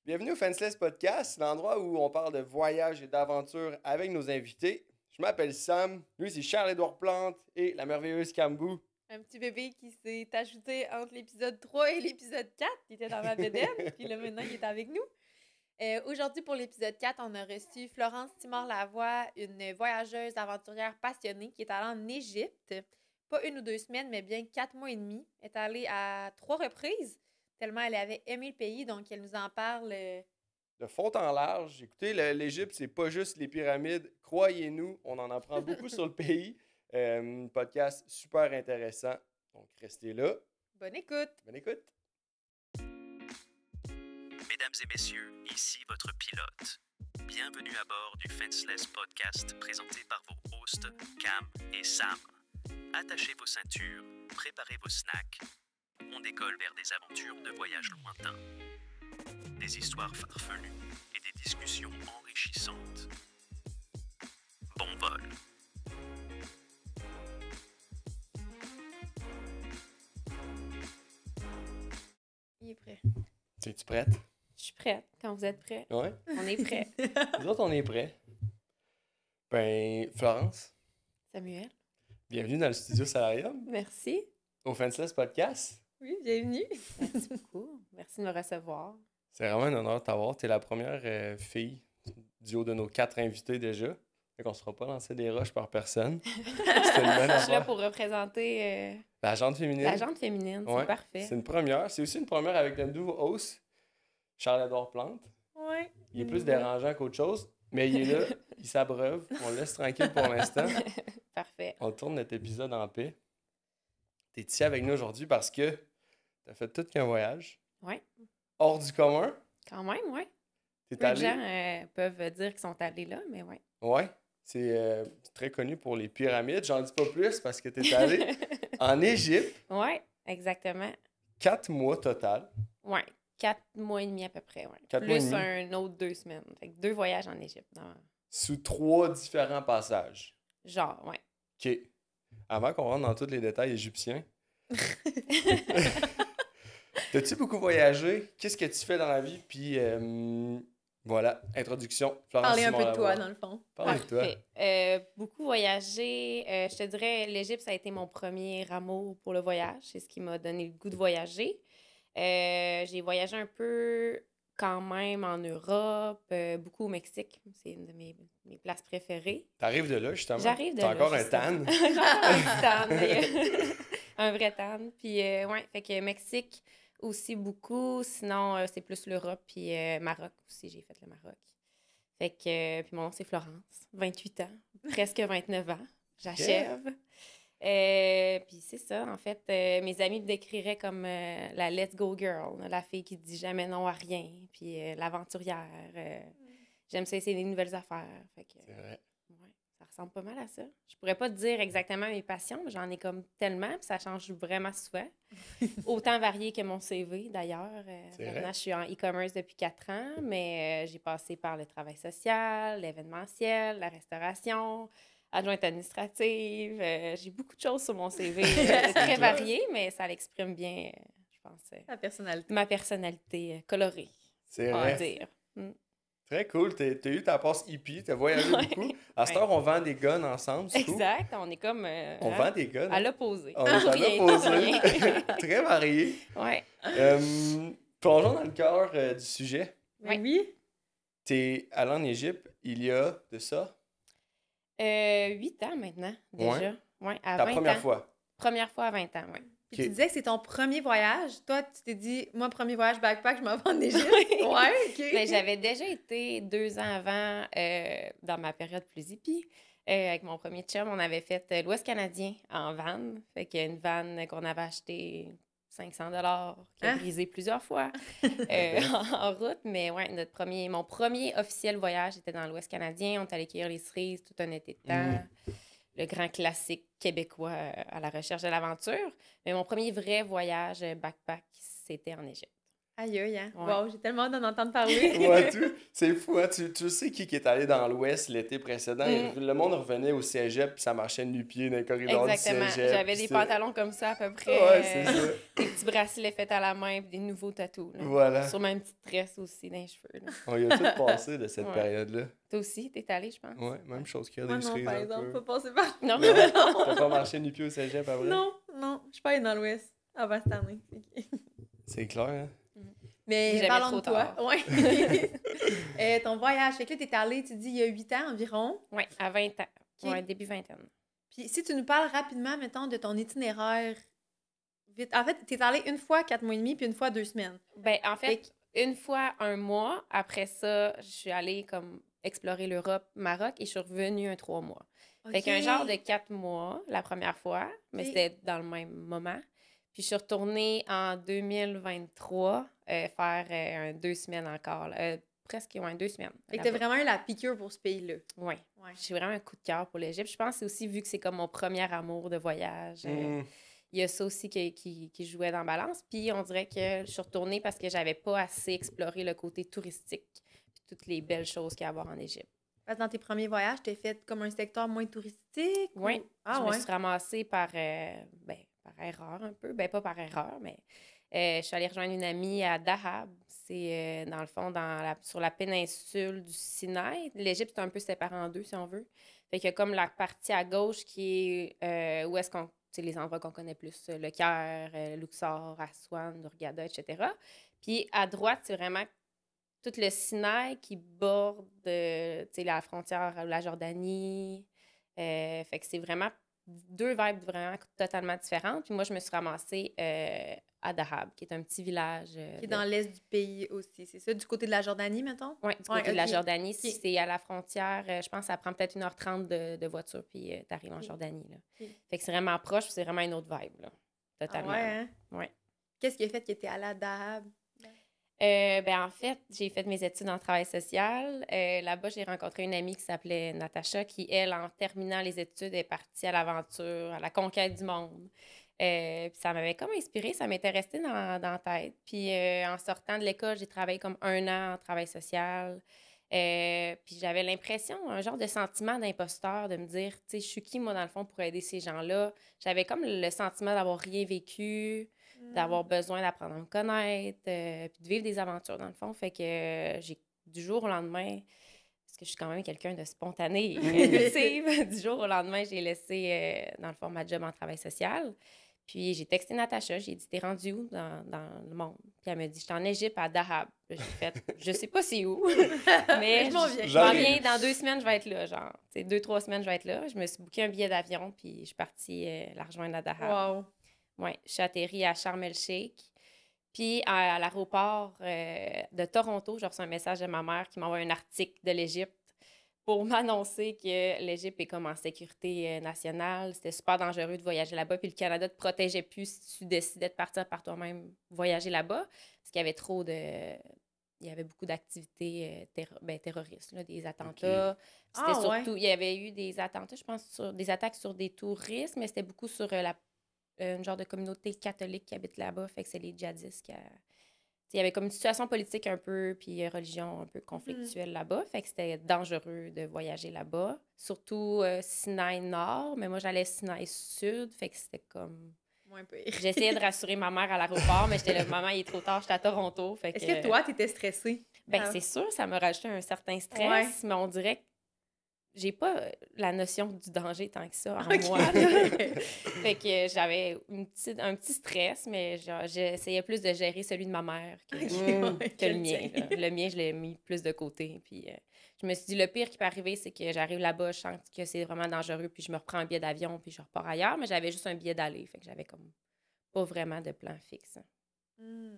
Bienvenue au Fenceless Podcast, l'endroit où on parle de voyage et d'aventure avec nos invités. Je m'appelle Sam, lui c'est Charles-Édouard Plante et la merveilleuse Cambou. Un petit bébé qui s'est ajouté entre l'épisode 3 et l'épisode 4. Il était dans ma bedaine, puis là, maintenant, il est avec nous. Aujourd'hui, pour l'épisode 4, on a reçu Florence Simard-Lavoie, une voyageuse aventurière passionnée qui est allée en Égypte. Pas 1 ou 2 semaines, mais bien 4 mois et demi. Elle est allée à 3 reprises, tellement elle avait aimé le pays, donc elle nous en parle. De fond en large, écoutez, l'Égypte, c'est pas juste les pyramides. Croyez-nous, on en apprend beaucoup sur le pays. Podcast super intéressant. Donc, restez là. Bonne écoute! Bonne écoute. Mesdames et messieurs, ici votre pilote. Bienvenue à bord du Fenceless Podcast présenté par vos hosts Cam et Sam. Attachez vos ceintures, préparez vos snacks. On décolle vers des aventures de voyage lointains. Des histoires farfelues et des discussions enrichissantes. Bon vol. Il est prêt. Es-tu prête? Je suis prête. Quand vous êtes prêts, Ouais. on est prêts. Nous autres, on est prêts. Ben, Florence, Samuel, bienvenue dans le studio Salarium merci. au Fenceless Podcast. Oui, bienvenue. Merci beaucoup. Merci de me recevoir. C'est vraiment un honneur de t'avoir. Tu es la première fille du haut de nos 4 invités déjà. Fait qu'on ne se fera pas lancer des roches par personne. C'était une bonne Je suis là affaire. pour représenter La jante féminine. la jante féminine. Ouais, C'est parfait. C'est une première. C'est aussi une première avec le nouveau host, Charles-Édouard Plante. Ouais. Il est plus dérangeant qu'autre chose, mais il est là, il s'abreuve. On le laisse tranquille pour l'instant. Parfait. On tourne notre épisode en paix. Tu es ici avec nous aujourd'hui parce que tu as fait tout qu'un voyage. Ouais. Hors du commun. Quand même, ouais. Tu es Peu de allé. gens peuvent dire qu'ils sont allés là, mais ouais. Ouais. C'est très connu pour les pyramides. J'en dis pas plus parce que tu es allé en Égypte. Ouais, exactement. 4 mois total. Ouais. 4 mois et demi à peu près, ouais. 4 mois et Plus demi. un autre 2 semaines. Fait que 2 voyages en Égypte. Sous 3 différents passages. Genre, ouais. OK. Avant qu'on rentre dans tous les détails égyptiens, t'as-tu beaucoup voyagé? Qu'est-ce que tu fais dans la vie? Puis, voilà, introduction. Florence Parler un peu de toi, Simard-Lavoie. dans le fond. Parle de toi. Parfait. Beaucoup voyagé. Je te dirais, l'Égypte, ça a été mon premier amour pour le voyage. C'est ce qui m'a donné le goût de voyager. J'ai voyagé un peu quand même en Europe, beaucoup au Mexique. C'est une de mes places préférées. T'arrives de là, justement. J'arrive de T'as là. encore un justement. tan. un tan, un vrai tan. Puis, ouais, fait que Mexique aussi beaucoup. Sinon, c'est plus l'Europe. Puis, Maroc aussi, j'ai fait le Maroc. Fait que, puis mon nom, c'est Florence, 28 ans, presque 29 ans. J'achève. Puis c'est ça, en fait, mes amis me décriraient comme la let's go girl, la fille qui dit jamais non à rien, puis l'aventurière. J'aime ça essayer des nouvelles affaires. Fait que, C'est vrai. ouais, ça ressemble pas mal à ça. Je pourrais pas te dire exactement mes passions, mais j'en ai comme tellement, puis ça change vraiment souvent. Autant varié que mon CV, d'ailleurs. C'est Maintenant, vrai. je suis en e-commerce depuis 4 ans, mais j'ai passé par le travail social, l'événementiel, la restauration, adjointe administrative. J'ai beaucoup de choses sur mon CV. Très varié, mais ça l'exprime bien, je pense, Ta personnalité. ma personnalité colorée, C'est on va vrai. dire. Très cool. T'as eu ta passe hippie, t'as voyagé Ouais. beaucoup. À cette heure, on vend des guns ensemble, c'est cool. Exact, on est comme On hein, vend des guns. à l'opposé. On est à Rien, l'opposé. rien. Très varié. Ouais. Plongeons dans le cœur du sujet. Ouais. Oui. T'es allé en Égypte il y a de ça, 8 ans maintenant, déjà. Ouais, à ta 20 première ans. fois. Première fois à 20 ans, oui. Puis Ok. tu disais que c'est ton premier voyage. Toi, tu t'es dit, moi, premier voyage backpack, je m'en vais en Égypte. Oui. Ouais, OK. Mais j'avais déjà été 2 ans avant, dans ma période plus hippie. Avec mon premier chum, on avait fait l'Ouest canadien en van. Fait qu'il y a une van qu'on avait achetée 500 $ qui a Hein? brisé plusieurs fois en route. Mais ouais, mon premier officiel voyage était dans l'Ouest canadien. On est allé cueillir les cerises tout un été de temps. Le grand classique québécois à la recherche de l'aventure. Mais mon premier vrai voyage backpack, c'était en Égypte. Aïe, aïe, hein. Ouais. Wow, j'ai tellement hâte d'en entendre parler. Ouais, c'est fou, hein? Tu sais qui est allé dans l'Ouest l'été précédent? Le monde revenait au cégep, puis ça marchait nu-pied dans les corridors Exactement. du cégep. J'avais puis des c'était- pantalons comme ça à peu près. Ouais, c'est ça. Des petits bracelets faits à la main, puis des nouveaux tatous. Là. Voilà. Sur ma petite tresse aussi dans les cheveux. Là. On y a tout passé de cette Ouais. période-là. Toi aussi, t'es allé, je pense? Ouais, même chose qu'il y a Moi, des non, cerises par un exemple, peu. pas passer par... Non? Non? T'as pas marché nu-pied au cégep après? Non, je suis pas allée dans l'Ouest avant cette année. C'est clair, hein? Mais Jamais parlons trop de toi. tard. Ouais. Ton voyage, fait que là, t'es allée, tu dis, il y a 8 ans environ. Oui, à 20 ans. Ok. Ouais, début vingtaine. Puis si tu nous parles rapidement, mettons, de ton itinéraire, vite. En fait, t'es allée une fois 4 mois et demi, puis une fois 2 semaines. Ben, en Fait fait, une fois un mois. Après ça, je suis allée comme explorer l'Europe, Maroc, et je suis revenue un 3 mois. Fait qu'un genre de 4 mois la première fois, mais Ok. c'était dans le même moment. Puis je suis retournée en 2023 faire un 2 semaines encore. Là. Presque, ouais, 2 semaines. Fait que t'as vraiment eu la piqûre pour ce pays-là. Oui. Ouais. J'ai vraiment un coup de cœur pour l'Égypte. Je pense que c'est aussi vu que c'est comme mon premier amour de voyage. Mm. Il y a ça aussi qui jouait dans la balance. Puis on dirait que je suis retournée parce que j'avais pas assez exploré le côté touristique puis toutes les belles choses qu'il y a à voir en Égypte. Parce que dans tes premiers voyages, t'as fait comme un secteur moins touristique? Oui. ou- Ah je ouais? me suis ramassée par erreur un peu. Ben, pas par erreur, mais je suis allée rejoindre une amie à Dahab. C'est dans le fond sur la péninsule du Sinaï. L'Égypte, c'est un peu séparé en deux, si on veut. Fait qu'il y a comme la partie à gauche qui est où est-ce qu'on. C'est les endroits qu'on connaît plus, le Caire, Luxor, Aswan, Hurghada, etc. Puis à droite, c'est vraiment tout le Sinaï qui borde la frontière, la Jordanie. Fait que c'est vraiment deux vibes vraiment totalement différentes. Puis moi, je me suis ramassée à Dahab, qui est un petit village. Qui est dans l'est du pays aussi, c'est ça? Du côté de la Jordanie, mettons? Oui, du côté Ouais, de la ok. Jordanie. Ok. C'est à la frontière. Je pense que ça prend peut-être 1h30 de voiture, puis t'arrives en Ok. Jordanie. Là. Ok. Fait que c'est vraiment proche, puis c'est vraiment une autre vibe. Là. Ah Totalement. ouais, hein? Ouais. Qu'est-ce qui a fait que t'es allée à Dahab? En fait, j'ai fait mes études en travail social. Là-bas, j'ai rencontré une amie qui s'appelait Natacha, qui, elle, en terminant les études, est partie à l'aventure, à la conquête du monde. Puis ça m'avait comme inspirée, ça m'était resté dans la tête. Puis en sortant de l'école, j'ai travaillé comme 1 an en travail social. Puis j'avais l'impression, un genre de sentiment d'imposteur, de me dire, tu sais, je suis qui, moi, dans le fond, pour aider ces gens-là? J'avais comme le sentiment d'avoir rien vécu, d'avoir besoin d'apprendre à me connaître, puis de vivre des aventures, dans le fond. Fait que j'ai, du jour au lendemain, parce que je suis quand même quelqu'un de spontané et impulsive, du jour au lendemain, j'ai laissé, dans le fond, ma job en travail social. Puis j'ai texté Natacha, j'ai dit, t'es rendue où dans le monde? Puis elle m'a dit, je suis en Égypte, à Dahab. Puis j'ai fait, je sais pas c'est où, mais Je m'en viens. je m'en viens, dans 2 semaines, je vais être là, genre. Tu sais, 2-3 semaines, je vais être là. Je me suis booké un billet d'avion, puis je suis partie la rejoindre à Dahab. Wow. Oui, je suis atterrie à Sharm el-Sheikh. Puis à l'aéroport de Toronto, j'ai reçu un message de ma mère qui m'envoie un article de l'Égypte pour m'annoncer que l'Égypte est comme en sécurité nationale. C'était super dangereux de voyager là-bas. Puis le Canada ne te protégeait plus si tu décidais de partir par toi-même voyager là-bas. Parce qu'il y avait trop de... Il y avait beaucoup d'activités terroristes, là, des attentats. C'était Ah, surtout... ouais. Il y avait eu des attentats, je pense, sur des attaques sur des touristes, mais c'était beaucoup sur une genre de communauté catholique qui habite là-bas. Fait que c'est les djihadistes qui... Il y avait comme une situation politique un peu, puis religion un peu conflictuelle là-bas. Fait que c'était dangereux de voyager là-bas. Surtout Sinaï Nord, mais moi, j'allais Sinaï Sud. Fait que c'était comme... Moins pire. J'essayais de rassurer ma mère à l'aéroport, mais j'étais là, maman, il est trop tard, j'étais à Toronto. Fait Est-ce que toi, t'étais stressée? Ben, Ah. c'est sûr, ça m'a rajouté un certain stress, Ouais. mais on dirait que j'ai pas la notion du danger tant que ça en Ok. moi. là. Fait que j'avais un petit stress, mais j'essayais plus de gérer celui de ma mère que le mien. Là. Le mien, je l'ai mis plus de côté. Puis je me suis dit, le pire qui peut arriver, c'est que j'arrive là-bas, je sens que c'est vraiment dangereux, puis je me reprends un billet d'avion, puis je repars ailleurs. Mais j'avais juste un billet d'aller. Fait que j'avais comme pas vraiment de plan fixe. Hmm.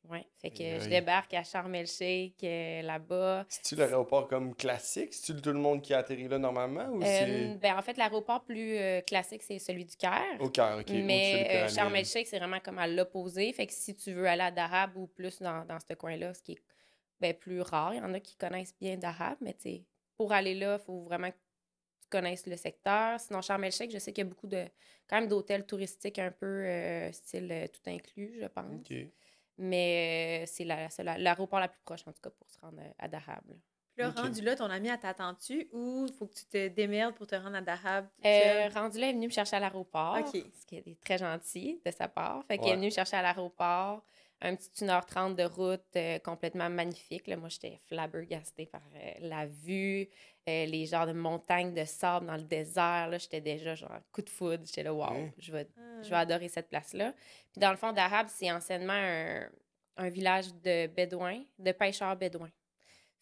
Ouais. Fait que Aïe, je aïe. débarque à Sharm el-Sheikh, là-bas. C'est-tu l'aéroport comme classique? C'est-tu tout le monde qui atterrit là normalement ou c'est En fait, l'aéroport plus classique, c'est celui du Caire. au Caire, ok? au-dessus des Mais pyramides. Sharm el-Sheikh, c'est vraiment comme à l'opposé. Fait que si tu veux aller à Dahab ou plus dans ce coin-là, ce qui est plus rare, il y en a qui connaissent bien Dahab, mais tu sais, pour aller là, il faut vraiment que tu connaisses le secteur. Sinon, Sharm el-Sheikh, je sais qu'il y a beaucoup quand même d'hôtels touristiques un peu style tout inclus, je pense. Ok. Mais c'est l'aéroport la plus proche, en tout cas, pour se rendre à Dahab. Là. Puis là, Ok. rendu là, ton ami, elle t'attend-tu ou faut que tu te démerdes pour te rendre à Dahab toute Rendu là, elle est venue me chercher à l'aéroport, OK. ce qui est très gentil de sa part. Fait qu'elle Ouais. est venue me chercher à l'aéroport, un petit 1h30 de route complètement magnifique. Là, moi, j'étais flabbergastée par la vue, les genres de montagnes de sable dans le désert. Là, j'étais déjà genre coup de foudre. J'étais là, wow, Hein? je vais Ah. adorer cette place-là. Puis dans le fond, Dahab, c'est anciennement un village de bédouins, de pêcheurs bédouins.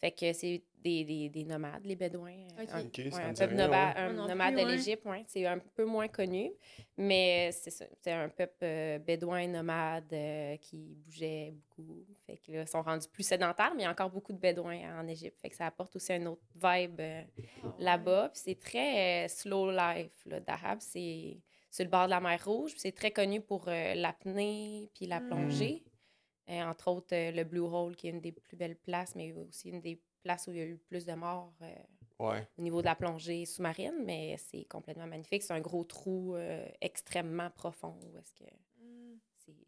Fait que c'est des nomades, les Bédouins. Ok. Ok, ça Un me dit peuple rien, ouais. un Moi non nomade plus, de ouais. l'Égypte, ouais. C'est un peu moins connu, mais c'est ça. C'est un peuple bédouin nomade qui bougeait beaucoup. Fait que là, ils sont rendus plus sédentaires, mais il y a encore beaucoup de Bédouins en Égypte. Fait que ça apporte aussi un autre vibe là-bas. Puis c'est très slow life, là. Dahab, c'est sur le bord de la mer Rouge. Puis c'est très connu pour l'apnée puis la plongée. Entre autres, le Blue Hole, qui est une des plus belles places, mais aussi une des places où il y a eu plus de morts Ouais. au niveau de la plongée sous-marine. Mais c'est complètement magnifique. C'est un gros trou extrêmement profond. Où est-ce que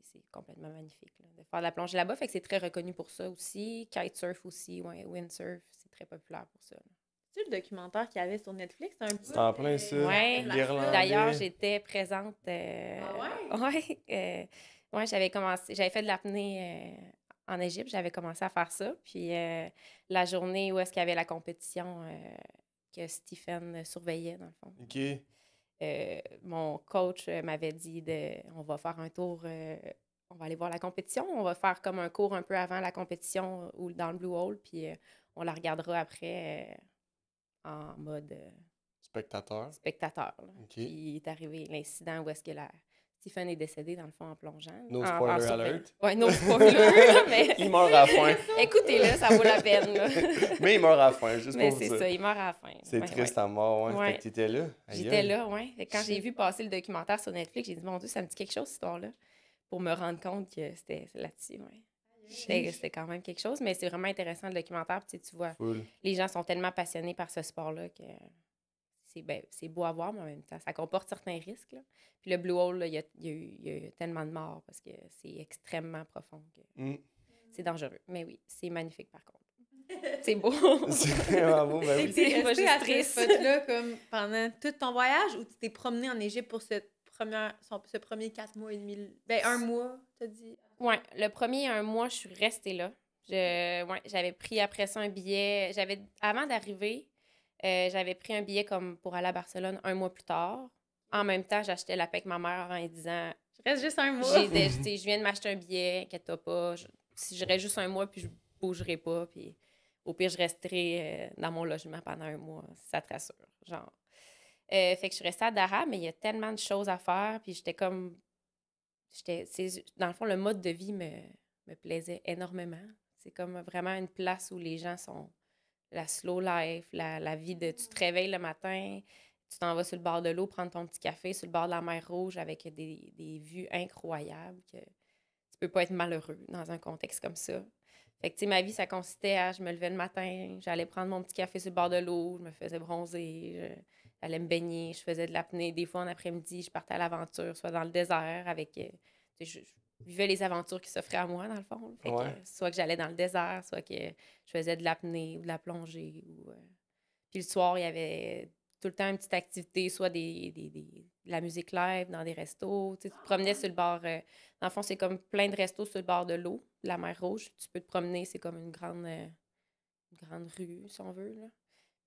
c'est complètement magnifique là, de faire de la plongée là-bas. Fait que c'est très reconnu pour ça aussi. Kitesurf aussi, ouais, windsurf, c'est très populaire pour ça. Là. C'est le documentaire qu'il y avait sur Netflix? C'est un bout, C'est en plein ça. Ouais. L'Irlandais. D'ailleurs, j'étais présente. Ah ouais? Ouais, j'avais fait de l'apnée en Égypte. J'avais commencé à faire ça. Puis la journée où est-ce qu'il y avait la compétition que Stephen surveillait, dans le fond. OK. Mon coach m'avait dit on va faire un tour, on va aller voir la compétition. On va faire comme un cours un peu avant la compétition ou dans le Blue Hole. Puis on la regardera après en mode Spectateur. spectateur. Là. OK. Puis il est arrivé l'incident où est-ce que Stephen est décédé, dans le fond, en plongeant. No En spoiler surveillant. alert. Ouais, no spoiler, mais Il meurt à la fin. écoutez-le, ça vaut la peine. Là. Mais il meurt à la fin, juste Mais pour c'est ça. ça, il meurt à la fin. C'est Ouais, triste ouais. à mort, ouais. Ouais. Fait que t'étais là. Aïe, J'étais aïe. là, oui. Quand j'ai vu passer le documentaire sur Netflix, j'ai dit, mon Dieu, ça me dit quelque chose, cette histoire-là. Pour me rendre compte que c'était là-dessus, oui. C'était quand même quelque chose, mais c'est vraiment intéressant, le documentaire. Puis, tu vois, Full. les gens sont tellement passionnés par ce sport-là que c'est beau à voir, mais en même temps, ça comporte certains risques. Là. Puis le Blue Hole, là, il y a eu tellement de morts parce que c'est extrêmement profond. Que c'est dangereux. Mais oui, c'est magnifique par contre. C'est beau. C'est vraiment beau, ben oui. C'est pas resté juste à ce triste. spot-là comme pendant tout ton voyage ou tu t'es promené en Égypte pour ce premier 4 mois et demi? Ben, 1 mois, t'as dit? Oui, le premier 1 mois, je suis restée là. J'avais pris après ça un billet. Avant d'arriver, j'avais pris un billet comme pour aller à Barcelone 1 mois plus tard. En même temps, j'achetais la paix avec ma mère en disant Je reste juste 1 mois. je viens de m'acheter un billet, inquiète-toi pas. Si j'irais juste 1 mois, puis je bougerai pas, puis au pire, je resterai dans mon logement pendant 1 mois, si ça te rassure. Genre. Fait que je suis restée à Dahab, mais il y a tellement de choses à faire, puis j'étais comme... dans le fond, le mode de vie me plaisait énormément. C'est comme vraiment une place où les gens sont... La slow life, la vie de... Tu te réveilles le matin, tu t'en vas sur le bord de l'eau, prendre ton petit café sur le bord de la mer Rouge avec des vues incroyables que tu peux pas être malheureux dans un contexte comme ça. Fait que, tu sais, ma vie, ça consistait à... Je me levais le matin, j'allais prendre mon petit café sur le bord de l'eau, je me faisais bronzer, j'allais me baigner, je faisais de l'apnée. Des fois, en après-midi, je partais à l'aventure, soit dans le désert avec... je vivais les aventures qui s'offraient à moi, dans le fond. Fait que, soit que j'allais dans le désert, soit que je faisais de l'apnée ou de la plongée. Puis le soir, il y avait tout le temps une petite activité, soit de la musique live dans des restos. Tu te promenais sur le bord... dans le fond, c'est comme plein de restos sur le bord de l'eau, de la mer Rouge. Tu peux te promener, c'est comme une grande rue, si on veut, là.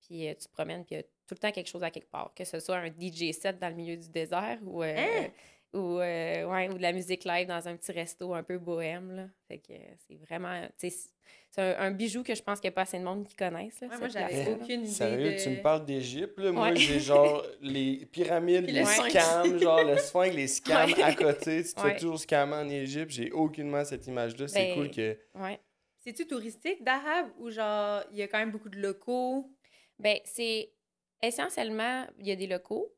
Puis tu te promènes, puis il y a tout le temps quelque chose à quelque part. Que ce soit un DJ set dans le milieu du désert ou de la musique live dans un petit resto un peu bohème, là. Fait que c'est vraiment... C'est un bijou que je pense qu'il n'y a pas assez de monde qui connaissent, là, Ouais, moi, cette j'avais place-là. aucune idée. Sérieux, de... tu me parles d'Égypte, là? Moi, Ouais. j'ai genre les pyramides, Puis les le sphinx. scams, genre le sphinx, les scams Ouais. à côté. Tu te fais Ouais. toujours scammer en Égypte. J'ai aucunement cette image-là. C'est Ben, cool que... Ouais. C'est-tu touristique, Dahab, ou genre, il y a quand même beaucoup de locaux? Ben, c'est essentiellement, il y a des locaux,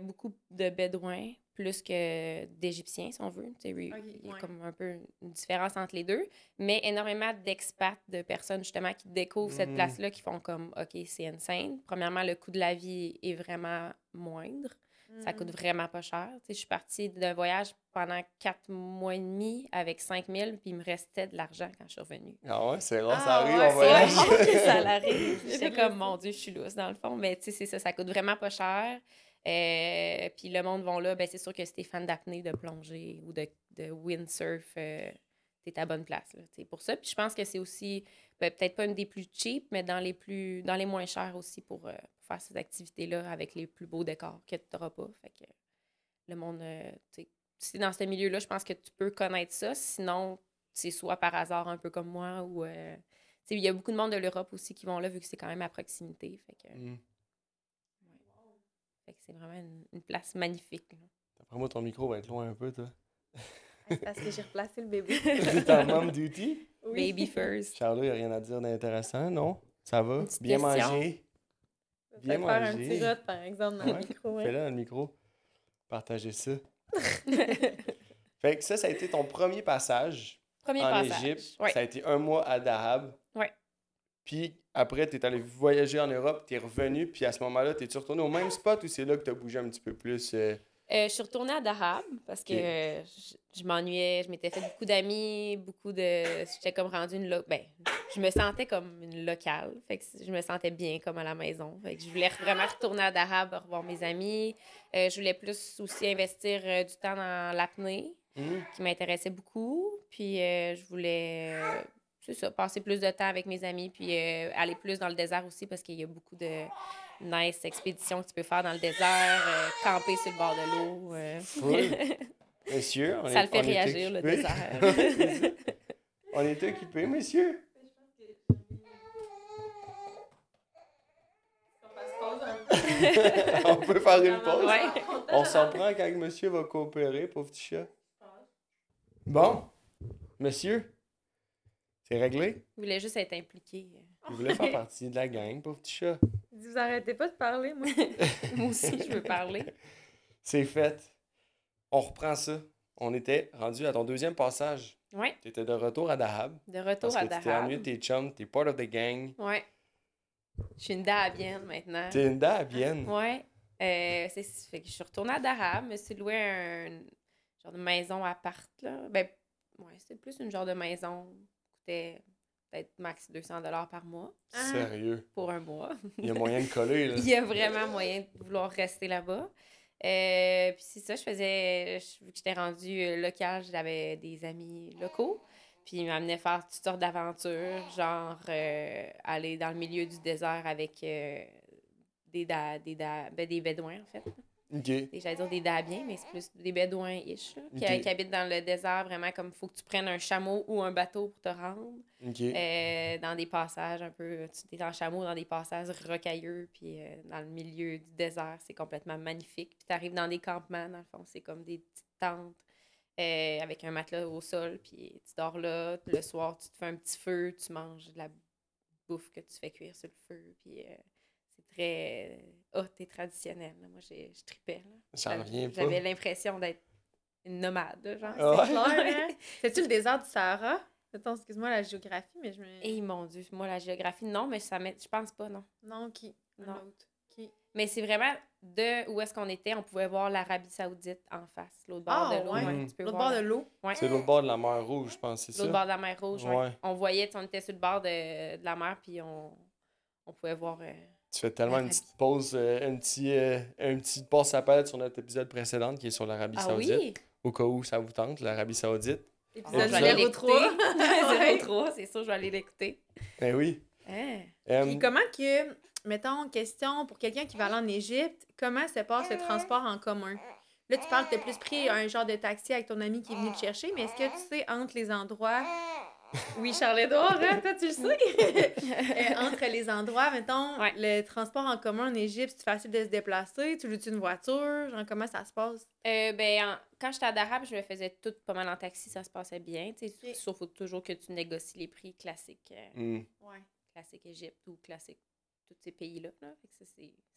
beaucoup de Bédouins, plus que d'Égyptiens, si on veut. Tu sais, il y a ouais. comme un peu une différence entre les deux, mais énormément d'expats, de personnes justement qui découvrent cette place-là, qui font comme, OK, c'est insane. Premièrement, le coût de la vie est vraiment moindre. Ça coûte vraiment pas cher. Tu sais, je suis partie d'un voyage pendant 4 mois et demi avec 5 000, puis il me restait de l'argent quand je suis revenue. Ah ouais, c'est rare, Ah ça arrive ouais, en c'est voyage. rare que ça l'arrive. Je J'étais sais comme, pas. mon Dieu, je suis lousse dans le fond. Mais tu sais, c'est ça, ça coûte vraiment pas cher. Puis le monde vont là, ben c'est sûr que si t'es fan d'apnée, de plongée ou de windsurf, t'es à bonne place, là, tu sais, pour ça. Puis je pense que c'est aussi, peut-être pas une des plus cheap, mais dans les moins chers aussi pour faire ces activités-là avec les plus beaux décors que tu n'auras pas. Fait que le monde, tu sais, si t'es dans ce milieu-là, je pense que tu peux connaître ça. Sinon, c'est soit par hasard, un peu comme moi, ou... tu sais, il y a beaucoup de monde de l'Europe aussi qui vont là, vu que c'est quand même à proximité. Fait que, Mm. fait que c'est vraiment une place magnifique. Là. D'après moi, ton micro va être loin un peu, toi. C'est parce que j'ai replacé le bébé. T'es en mom duty? Oui. Baby first. Charlotte, il n'y a rien à dire d'intéressant, non? Ça va? Une petite Bien question. manger? Bien Peut-être faire un manger. petit rot, par exemple, dans Ouais, le micro. Ouais. Fais-le dans le micro. Partagez ça. Fait que ça a été ton premier passage Premier en passage. Égypte. Ouais. Ça a été un mois à Dahab. Ouais. Puis après, tu es allé voyager en Europe, tu es revenu, puis à ce moment-là, tu es retourné au même spot ou c'est là que tu as bougé un petit peu plus? Je suis retournée à Dahab parce que Ok. je m'ennuyais. Je m'étais fait beaucoup d'amis, J'étais comme rendue je me sentais comme une locale. Fait que je me sentais bien comme à la maison. Fait que je voulais vraiment retourner à Dahab, revoir mes amis. Je voulais plus aussi investir du temps dans l'apnée, qui m'intéressait beaucoup. Puis je voulais, c'est ça, passer plus de temps avec mes amis, puis aller plus dans le désert aussi parce qu'il y a beaucoup de nice expéditions que tu peux faire dans le désert, camper sur le bord de l'eau. Full. Messieurs, Ça le fait on est réagir, le équipés. désert. On est équipés, messieurs. On peut faire une pause. Ouais. On s'en prend quand monsieur va coopérer, pauvre petit chat. Bon, monsieur, c'est réglé? Je voulais juste être impliquée. Il voulait faire partie de la gang, pauvre petit chat. Vous arrêtez pas de parler, moi. Moi aussi, je veux parler. C'est fait. On reprend ça. On était rendu à ton deuxième passage. Ouais, Tu étais de retour à Dahab. de retour Parce à que tu t'es ennuyé de Dahab. tes chums, t'es part of the gang. Ouais. Je suis une Dahabienne maintenant. T'es une Dahabienne. Ouais. Fait que je suis retournée à Dahab, me suis louée un genre de maison appart, là. Ben, ouais, c'était plus une genre de maison. Coûtait peut-être max 200 $ par mois Sérieux. pour un mois. Il y a moyen de coller, là. Il y a vraiment moyen de vouloir rester là-bas. Puis c'est ça, vu que j'étais rendue locale, j'avais des amis locaux. Puis ils m'amenaient faire toutes sortes d'aventures, genre aller dans le milieu du désert avec des Bédouins, en fait. OK. J'allais dire des Dahabiens, mais c'est plus des Bédouins-ish, là, Ok. qui habitent dans le désert, vraiment comme il faut que tu prennes un chameau ou un bateau pour te rendre. OK. Dans des passages un peu... Tu es en chameau dans des passages rocailleux, puis dans le milieu du désert, c'est complètement magnifique. Puis tu arrives dans des campements, dans le fond, c'est comme des petites tentes avec un matelas au sol, puis tu dors là. Le soir, tu te fais un petit feu, tu manges de la bouffe que tu fais cuire sur le feu, puis c'est très hot et traditionnel. Là. Moi, je tripais. Ça revient pas. J'avais l'impression d'être une nomade, là, genre. Ah ouais? Clair, hein? C'est-tu le désert du Sahara? Attends, excuse-moi la géographie, mais je me... Et mon Dieu, moi, la géographie, non, mais je pense pas, non. Non, qui? Un Non. autre. Qui? Mais c'est vraiment de où est-ce qu'on était, on pouvait voir l'Arabie Saoudite en face, l'autre bord Ah, de l'eau. ouais. Ouais, tu peux L'autre voir bord de l'eau. Ouais. C'est l'autre bord de la mer Rouge, je pense, c'est ça? L'autre bord de la mer Rouge, ouais. Ouais. On voyait, on était sur le bord de la mer, puis on pouvait voir... Tu fais tellement une l'Arabie. petite pause, un petit passe à palette sur notre épisode précédent qui est sur l'Arabie Ah Saoudite. oui? Au cas où ça vous tente, l'Arabie Saoudite. Ah, Épisode je vais aller numéro l'écouter. 3. 03, c'est sûr, je vais aller l'écouter. Ben oui. Hein? Puis comment que, mettons, question pour quelqu'un qui va aller en Égypte, comment se passe le transport en commun? Là, tu parles que tu as plus pris un genre de taxi avec ton ami qui est venu te chercher, mais est-ce que tu sais entre les endroits... Oui, Charles-Édouard, hein? Toi, tu le sais? Entre les endroits, mettons, Ouais. le transport en commun en Égypte, c'est facile de se déplacer? Tu loues-tu une voiture? Genre, comment ça se passe? Quand j'étais à Dahab, je le faisais tout pas mal en taxi, ça se passait bien. Tu sais, Ok. sauf faut toujours que tu négocies les prix classiques. Mm. Ouais. Classique Égypte ou classique tous ces pays-là. Là. Fait que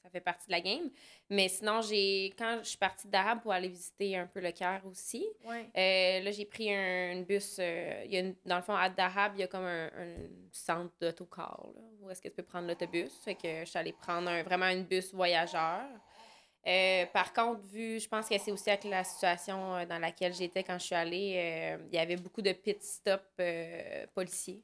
ça fait partie de la game. Mais sinon, quand je suis partie de Dahab pour aller visiter un peu le Caire aussi, Ouais. là, j'ai pris un bus. Dans le fond, à Dahab, il y a comme un centre d'autocar là, où est-ce que tu peux prendre l'autobus. Fait que je suis allée prendre vraiment un bus voyageur. Par contre, je pense que c'est aussi avec la situation dans laquelle j'étais quand je suis allée, il y avait beaucoup de pit stop policiers.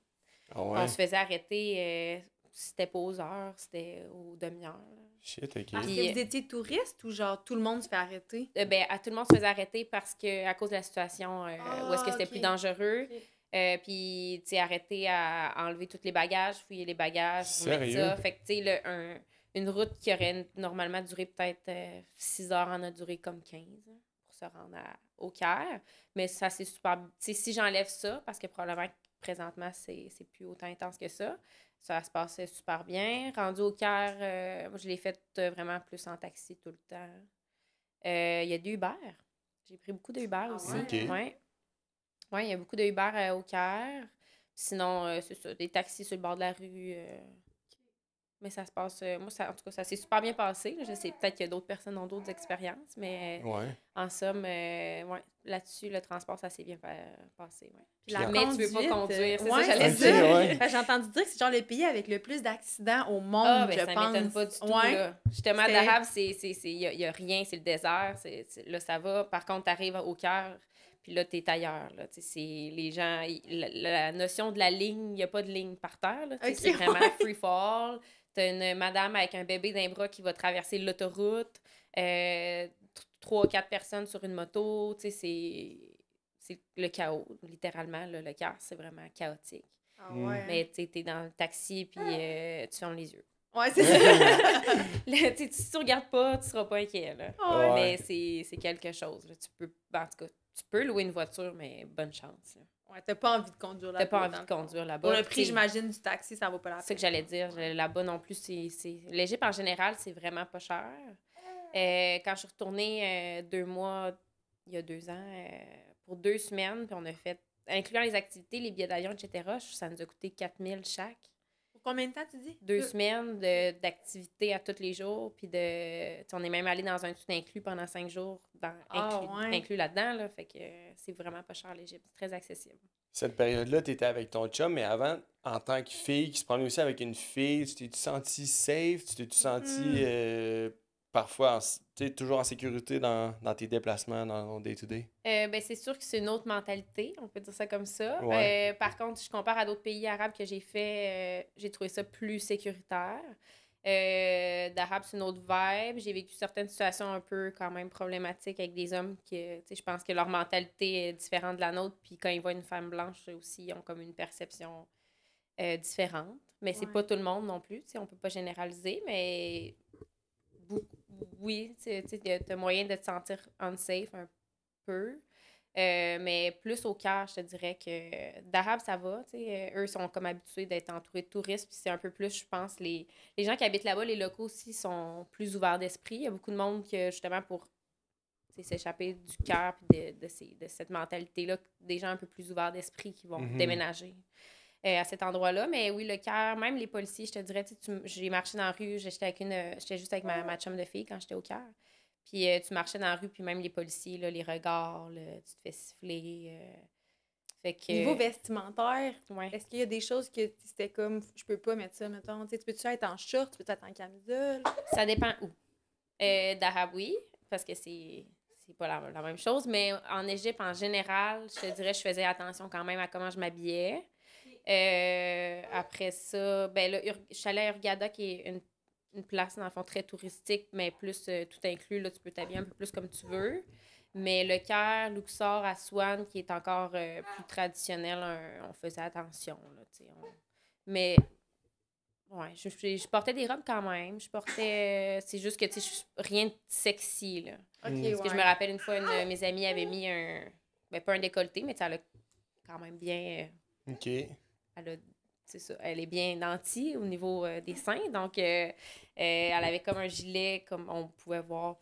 Ah ouais? On se faisait arrêter, c'était pas aux heures, c'était aux demi-heures. Là. Shit, OK. Parce Puis, que vous étiez touriste ou genre tout le monde se fait arrêter? Tout le monde se faisait arrêter à cause de la situation où est-ce que c'était ok. plus dangereux. Ok. Puis, tu sais, arrêter à enlever tous les bagages, fouiller les bagages, remettre Sérieux? ça. Fait que, tu sais, une route qui aurait normalement duré peut-être 6 heures en a duré comme 15 pour se rendre au Caire. Mais ça, c'est super... Tu sais, si j'enlève ça, parce que probablement que présentement, c'est plus autant intense que ça se passait super bien. Rendu au Caire, moi, je l'ai fait vraiment plus en taxi tout le temps. Il y a des Uber. J'ai pris beaucoup de Uber aussi. ouais? Ok. Ouais. Oui, il y a beaucoup de Uber au Caire. Sinon, c'est ça, des taxis sur le bord de la rue. Mais ça se passe... moi, en tout cas, ça s'est super bien passé. Là. Je sais peut-être qu'il y a d'autres personnes qui ont d'autres expériences, mais Ouais. en somme, ouais, là-dessus, le transport, ça s'est bien passé. Ouais. Puis la Mais tu veux pas conduite, conduire, c'est ouais, ça, j'allais Ok, dire. ouais. J'ai entendu dire que c'est genre le pays avec le plus d'accidents au monde, Ah, ben je ça pense. m'étonne pas du tout. Ouais. Là. Justement, C'est- Dahab, il y a rien, c'est le désert. Là, ça va. Par contre, tu arrives au cœur, puis là, tu es ailleurs. Là. C'est les gens... La notion de la ligne, il n'y a pas de ligne par terre. Là, Ok, c'est vraiment ouais. free fall. Tu as une madame avec un bébé d'un bras qui va traverser l'autoroute. 3 ou 4 personnes sur une moto. C'est le chaos, littéralement. Là, le cœur, c'est vraiment chaotique. Ah ouais. Mais tu es dans le taxi, puis tu fermes les yeux. Ouais, c'est ça. Là, si tu regardes pas, tu seras pas inquiet. Là. Ouais. Mais c'est quelque chose. Là. En tout cas, tu peux louer une voiture, mais bonne chance. Ouais, t'as pas envie de conduire T'as là-bas. pas envie dans de le fond. conduire là-bas. Pour le prix, T'sais, j'imagine, du taxi, ça vaut pas la c'est ça peine. que j'allais dire. Là-bas non plus, l'Égypte en général, c'est vraiment pas cher. Quand je suis retournée 2 mois, il y a 2 ans, pour 2 semaines, puis on a fait, incluant les activités, les billets d'avion, etc., ça nous a coûté 4 000 chaque. Pour combien de temps, tu dis? 2 semaines d'activités à tous les jours, puis on est même allé dans un tout inclus pendant 5 jours, inclus là-dedans, là, fait que c'est vraiment pas cher l'Égypte, c'est très accessible. Cette période-là, tu étais avec ton chum, mais avant, en tant que fille qui se promenait aussi avec une fille, tu t'es-tu senti safe? Tu t'es-tu senti parfois toujours en sécurité dans tes déplacements, dans ton day-to-day? C'est sûr que c'est une autre mentalité, on peut dire ça comme ça. Ouais. Par contre, je compare à d'autres pays arabes que j'ai fait, j'ai trouvé ça plus sécuritaire. D'Arabe, c'est une autre vibe. J'ai vécu certaines situations un peu quand même problématiques avec des hommes qui, je pense que leur mentalité est différente de la nôtre. Puis quand ils voient une femme blanche aussi, ils ont comme une perception différente. Mais c'est pas tout le monde non plus. On peut pas généraliser, mais oui, tu as moyen de te sentir unsafe un peu. Mais plus au cœur, je te dirais que d'Arabe, ça va. Eux sont comme habitués d'être entourés de touristes. Puis c'est un peu plus, je pense, les gens qui habitent là-bas, les locaux aussi, sont plus ouverts d'esprit. Il y a beaucoup de monde qui, justement, pour s'échapper du cœur et de cette mentalité-là, des gens un peu plus ouverts d'esprit qui vont déménager à cet endroit-là. Mais oui, le cœur, même les policiers, je te dirais, j'ai marché dans la rue, j'étais juste avec ma chum de fille quand j'étais au cœur. Puis tu marchais dans la rue, puis même les policiers, là, les regards, là, tu te fais siffler. Fait que, Niveau vestimentaire, ouais. est-ce qu'il y a des choses que c'était comme, je peux pas mettre ça, mettons, tu peux-tu être en short, tu peux-tu être en camisole? Ça dépend où. D'Arabe, oui, parce que c'est pas la même chose, mais en Égypte, en général, je te dirais, je faisais attention quand même à comment je m'habillais. Après ça, ben là, je suis allée à Hurghada, qui est une place, dans le fond, très touristique, mais plus tout inclus. Là, tu peux t'habiller un peu plus comme tu veux. Mais le Caire, Luxor, Aswan, qui est encore plus traditionnel, on faisait attention. Là, mais, ouais, je portais des robes quand même. Je portais... c'est juste que, rien de sexy, là. Okay, Parce que je me rappelle, une fois, une de mes amies avait mis pas un décolleté, mais elle a quand même bien... OK. C'est ça, elle est bien nantie au niveau des seins. Donc, elle avait comme un gilet, comme on pouvait voir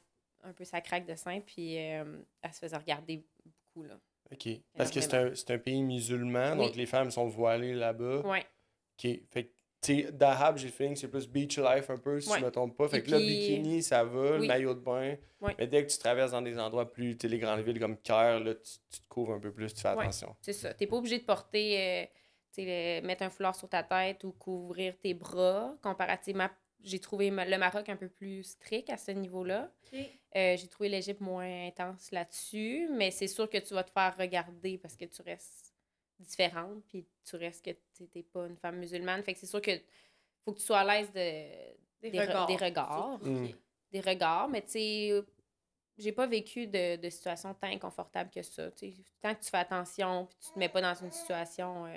un peu sa craque de sein, puis elle se faisait regarder beaucoup, là. OK. Parce que c'est un pays musulman, donc les femmes sont voilées là-bas. Oui. OK. Fait que, tu sais, Dahab, j'ai le feeling que c'est plus beach life un peu, si je me trompe pas. Fait que là, bikini, ça va, le maillot de bain. Oui. Mais dès que tu traverses dans des endroits plus, tu sais, les grandes villes comme Caire, là, tu te couvres un peu plus, tu fais attention. C'est ça. T'es pas obligé de porter... mettre un foulard sur ta tête ou couvrir tes bras, comparativement j'ai trouvé le Maroc un peu plus strict à ce niveau-là. OK. J'ai trouvé l'Égypte moins intense là-dessus, mais c'est sûr que tu vas te faire regarder parce que tu restes différente, puis tu restes que t'es pas une femme musulmane. Fait que c'est sûr que faut que tu sois à l'aise des regards. Mm. Des regards, mais tu sais, j'ai pas vécu de situation tant inconfortable que ça. T'sais. Tant que tu fais attention, puis tu te mets pas dans une situation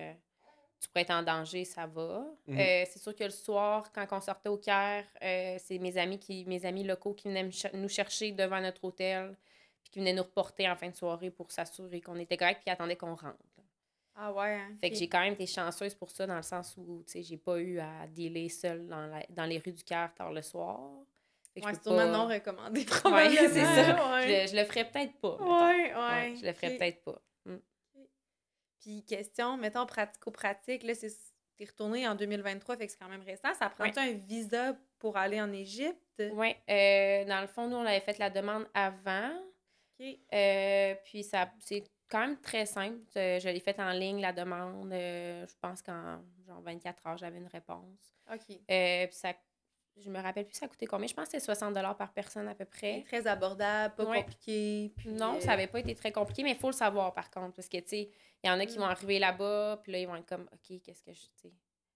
tu pourrais être en danger, ça va. C'est sûr que le soir, quand on sortait au Caire, c'est mes amis locaux qui venaient nous chercher devant notre hôtel, puis qui venaient nous reporter en fin de soirée pour s'assurer qu'on était correct, puis attendaient qu'on rentre. Là. Ah ouais, hein? Fait que j'ai quand même été chanceuse pour ça, dans le sens où, tu sais, j'ai pas eu à dealer seule dans les rues du Caire tard le soir. Ouais, c'est sûrement non recommandé, Ouais, probablement. c'est ça. Ouais. Je le ferais peut-être pas. Ouais. Je le ferais peut-être pas. Puis question, mettons, pratico-pratique, là, t'es retourné en 2023, fait que c'est quand même récent. Ça prend-tu un visa pour aller en Égypte? Oui. Dans le fond, nous, on avait fait la demande avant. OK. Puis c'est quand même très simple. Je l'ai faite en ligne, la demande. Je pense qu'en genre 24 heures, j'avais une réponse. OK. Puis ça, je me rappelle plus ça coûtait combien. Je pense que c'était 60$ par personne à peu près. Très abordable, pas compliqué. Puis, non, ça n'avait pas été très compliqué, mais il faut le savoir par contre. Parce que, tu sais, il y en a qui vont arriver là-bas, puis là, ils vont être comme, OK, qu'est-ce que je. Tu sais,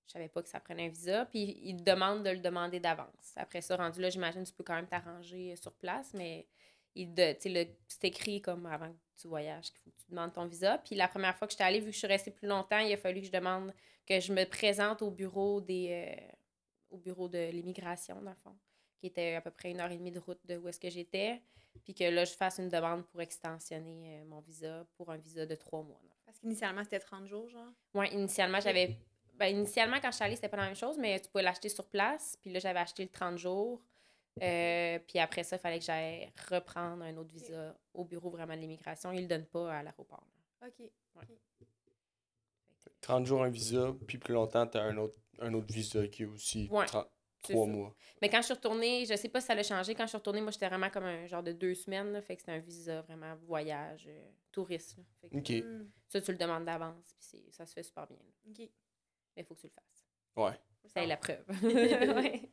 je savais pas que ça prenait un visa. Puis ils te demandent de le demander d'avance. Après ça, rendu là, j'imagine que tu peux quand même t'arranger sur place, mais c'est écrit comme avant que tu voyages qu'il faut que tu demandes ton visa. Puis la première fois que j'étais allée, vu que je suis restée plus longtemps, il a fallu que je demande que je me présente au bureau de l'immigration, dans le fond, qui était à peu près 1h30 de route de où est-ce que j'étais. Puis que là, je fasse une demande pour extensionner mon visa pour un visa de 3 mois. Parce qu'initialement, c'était 30 jours, genre? Oui, initialement, j'avais... initialement, quand je suis allée, c'était pas la même chose, mais tu pouvais l'acheter sur place. Puis là, j'avais acheté le 30 jours. Puis après ça, il fallait que j'aille reprendre un autre visa au bureau vraiment de l'immigration. Ils le donnent pas à l'aéroport. OK. Ouais. 30 jours un visa, puis plus longtemps, tu as un autre visa qui est aussi 3 mois. Mais quand je suis retournée, je sais pas si ça a changé. Quand je suis retournée, moi, j'étais vraiment comme un genre de 2 semaines. Là, fait que c'était un visa vraiment voyage, touriste. Là, fait que, OK. ça, tu le demandes d'avance, puis ça se fait super bien. Là. OK. Mais il faut que tu le fasses. Ouais. Ça est la preuve. Ouais.